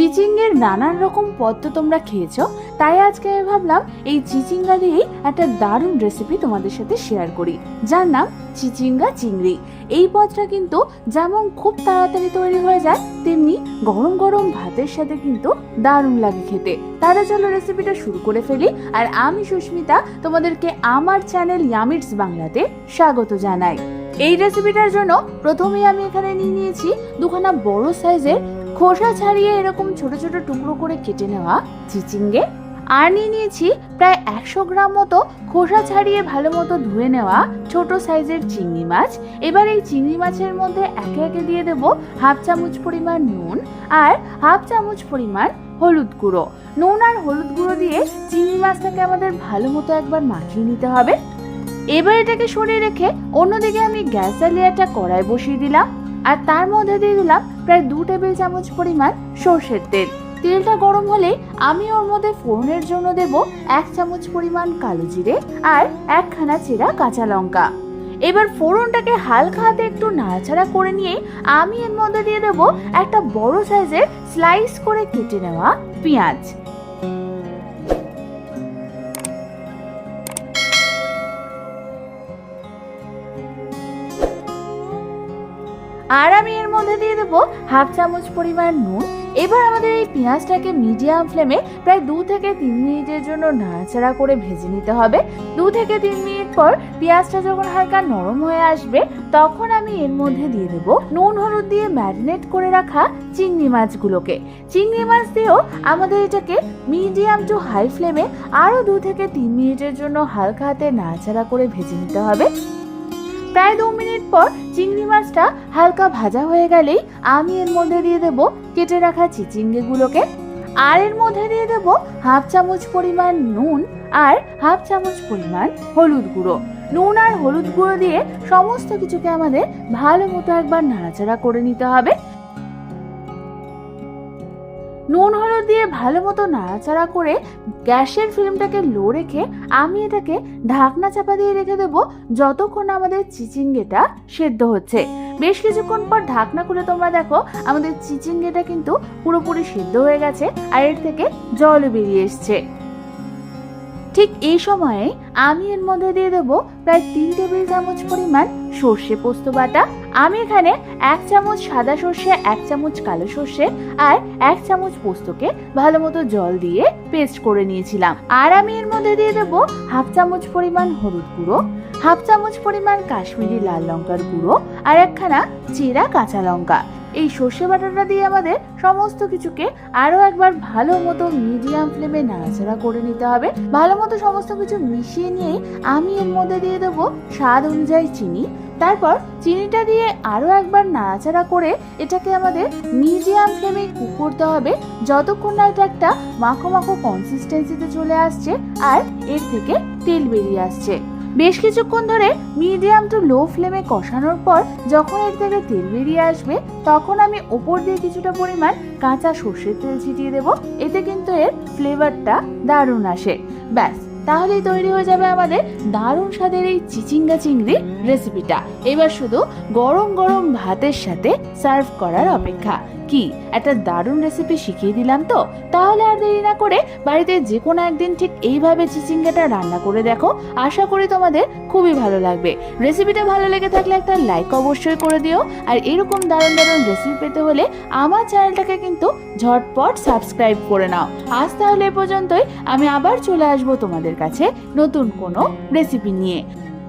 চিচিঙ্গের নানান রকম পদ তো তোমরা খেয়েছো, তাই আজকে আমি ভাবলাম এই চিচিঙ্গা দিয়েই একটা দারুণ রেসিপি তোমাদের সাথে শেয়ার করি, যার নাম চিচিঙ্গা চিংড়ি। এই পদটা কিন্তু যেমন খুব তাড়াতাড়ি তৈরি হয়ে যায়, তেমনি গরম গরম ভাতের সাথে কিন্তু দারুণ লাগে খেতে। তাহলে চলো রেসিপিটা শুরু করে ফেলি। আর আমি সুস্মিতা তোমাদেরকে আমার চ্যানেল ইয়ামিটস বাংলাতে স্বাগত জানাই। এই রেসিপিটার জন্য প্রথমেই আমি এখানে নিয়েছি দুখানা বড় সাইজের খোসা ছাড়িয়ে এরকম ছোট ছোট টুকরো করে কেটে নেওয়া চিচিঙ্গে, আর নিয়েছি প্রায় 100 গ্রাম মতো খোসা ছাড়িয়ে ভালো মতো ধুয়ে নেওয়া ছোট সাইজের চিংড়ি মাছ। এবার এই চিংড়ি মাছের মধ্যে একে একে দিয়ে দেব হাফ চামচ পরিমাণ নুন আর হাফ চামচ পরিমাণ হলুদ গুঁড়ো। নুন আর হলুদ গুঁড়ো দিয়ে চিংড়ি মাছটাকে আমাদের ভালো মতো একবার মাখিয়ে নিতে হবে। এবার এটাকে সরিয়ে রেখে অন্যদিকে আমি গ্যাস জ্বালিয়ে একটা কড়াই বসিয়ে দিলাম, আর তার মধ্যে দিয়ে দিলাম প্রায় 2 টেবিল চামচ পরিমাণ সর্ষের তেল। তেলটা গরম হলে আমি ওর মধ্যে ফোড়নের জন্য দেব 1 চামচ পরিমাণ কালো জিরে আর 1খানা চেরা কাঁচা লঙ্কা। এবার ফোড়নটাকে হালকা হাতে একটু নাড়াচাড়া করে নিয়ে আমি এর মধ্যে দিয়ে দেব একটা বড় সাইজের স্লাইস করে কেটে নেওয়া পেঁয়াজ। আর আমি এর মধ্যে দিয়ে দেবো হাফ চামচ পরিমাণ নুন। এবার আমাদের এই পেঁয়াজটাকে মিডিয়াম ফ্লেমে প্রায় 2 থেকে 3 মিনিটের জন্য নাড়াচাড়া করে ভেজে নিতে হবে। 2 থেকে 3 মিনিট পর পেঁয়াজটা যখন হালকা নরম হয়ে আসবে, তখন আমি এর মধ্যে দিয়ে দেবো নুন হলুদ দিয়ে ম্যারিনেট করে রাখা চিংড়ি মাছগুলোকে। চিংড়ি মাছ দিয়েও আমাদের এটাকে মিডিয়াম টু হাই ফ্লেমে আরও 2 থেকে 3 মিনিটের জন্য হালকা হাতে নাড়াচাড়া করে ভেজে নিতে হবে। প্রায় 2 মিনিট পর চিংড়ি মাছটা হালকা ভাজা হয়ে গেলেই আমি এর মধ্যে দিয়ে দেব কেটে রাখা চিচিঙ্গেগুলোকে, আর এর মধ্যে দিয়ে দেব হাফ চামচ পরিমাণ নুন আর হাফ চামচ পরিমাণ হলুদ গুঁড়ো। নুন আর হলুদ গুঁড়ো দিয়ে সমস্ত কিছুকে আমাদের ভালো মতো একবার নাড়াচাড়া করে নিতে হবে। নুন হলুদ দিয়ে ভালো মতো নাড়াচাড়া করে গ্যাসের ফ্লেমটাকে লো রেখে আমি এটাকে ঢাকনা চাপা দিয়ে রেখে দেবো যতক্ষণ আমাদের চিচিঙ্গেটা সেদ্ধ হচ্ছে। বেশ কিছুক্ষণ পর ঢাকনা খুলে তোমরা দেখো আমাদের চিচিঙ্গেটা কিন্তু পুরোপুরি সেদ্ধ হয়ে গেছে আর এর থেকে জলও বেরিয়ে এসছে। ঠিক এই সময়ে আমি এর মধ্যে দিয়ে দেবো প্রায় 3 টেবিল চামচ পরিমাণ সর্ষে পোস্ত বাটা। আমি এখানে 1 চামচ সাদা সর্ষে, 1 চামচ কালো সর্ষে আর 1 চামচ পোস্তকে ভালো মতো জল দিয়ে পেস্ট করে নিয়েছিলাম। আর আমি এর মধ্যে দিয়ে দেবো হাফ চামচ পরিমাণ হলুদ গুঁড়ো, হাফ চামচ পরিমাণ কাশ্মীরি লাল লঙ্কার গুঁড়ো আর 1খানা চেরা কাঁচা লঙ্কা। এই সর্ষে বাটাটা দিয়ে আমাদের সমস্ত কিছুকে আরো একবার ভালো মতো মিডিয়াম ফ্লেমে নাড়াচাড়া করে নিতে হবে। ভালো মতো সমস্ত কিছু মিশিয়ে নিয়ে আমি এর মধ্যে দিয়ে দেবো স্বাদ অনুযায়ী চিনি। তারপর চিনিটা দিয়ে আরো একবার নাড়াচাড়া করে এটাকে আমাদের মিডিয়াম ফ্লেমে কুক করতে হবে যতক্ষণ না এটা একটা মাখো মাখো কনসিস্টেন্সিতে চলে আসছে আর এর থেকে তেল বেরিয়ে আসছে। বেশ কিছুক্ষণ ধরে মিডিয়াম টু লো ফ্লেমে কষানোর পর যখন এর থেকে তেল বেরিয়ে আসবে, তখন আমি ওপর দিয়ে কিছুটা পরিমাণ কাঁচা সর্ষের তেল ছিটিয়ে দেবো। এতে কিন্তু এর ফ্লেভারটা দারুণ আসে। ব্যাস, তাহলেই তৈরি হয়ে যাবে আমাদের দারুণ স্বাদের এই চিচিঙ্গা চিংড়ি রেসিপিটা। এবার শুধু গরম গরম ভাতের সাথে সার্ভ করার অপেক্ষা। কি একটা দারুণ রেসিপি শিখিয়ে দিলাম তো? তাহলে আর দেরি না করে বাড়িতে যে কোনো একদিন ঠিক এইভাবে চিচিঙ্গাটা রান্না করে দেখো। আশা করি তোমাদের খুবই ভালো লাগবে। রেসিপিটা ভালো লেগে থাকলে একটা লাইক অবশ্যই করে দিও। আর এরকম দারুণ দারুণ রেসিপি পেতে হলে আমার চ্যানেলটাকে কিন্তু ঝটপট সাবস্ক্রাইব করে নাও। আজ তাহলে এ পর্যন্তই। আমি আবার চলে আসবো তোমাদের কাছে নতুন কোনো রেসিপি নিয়ে।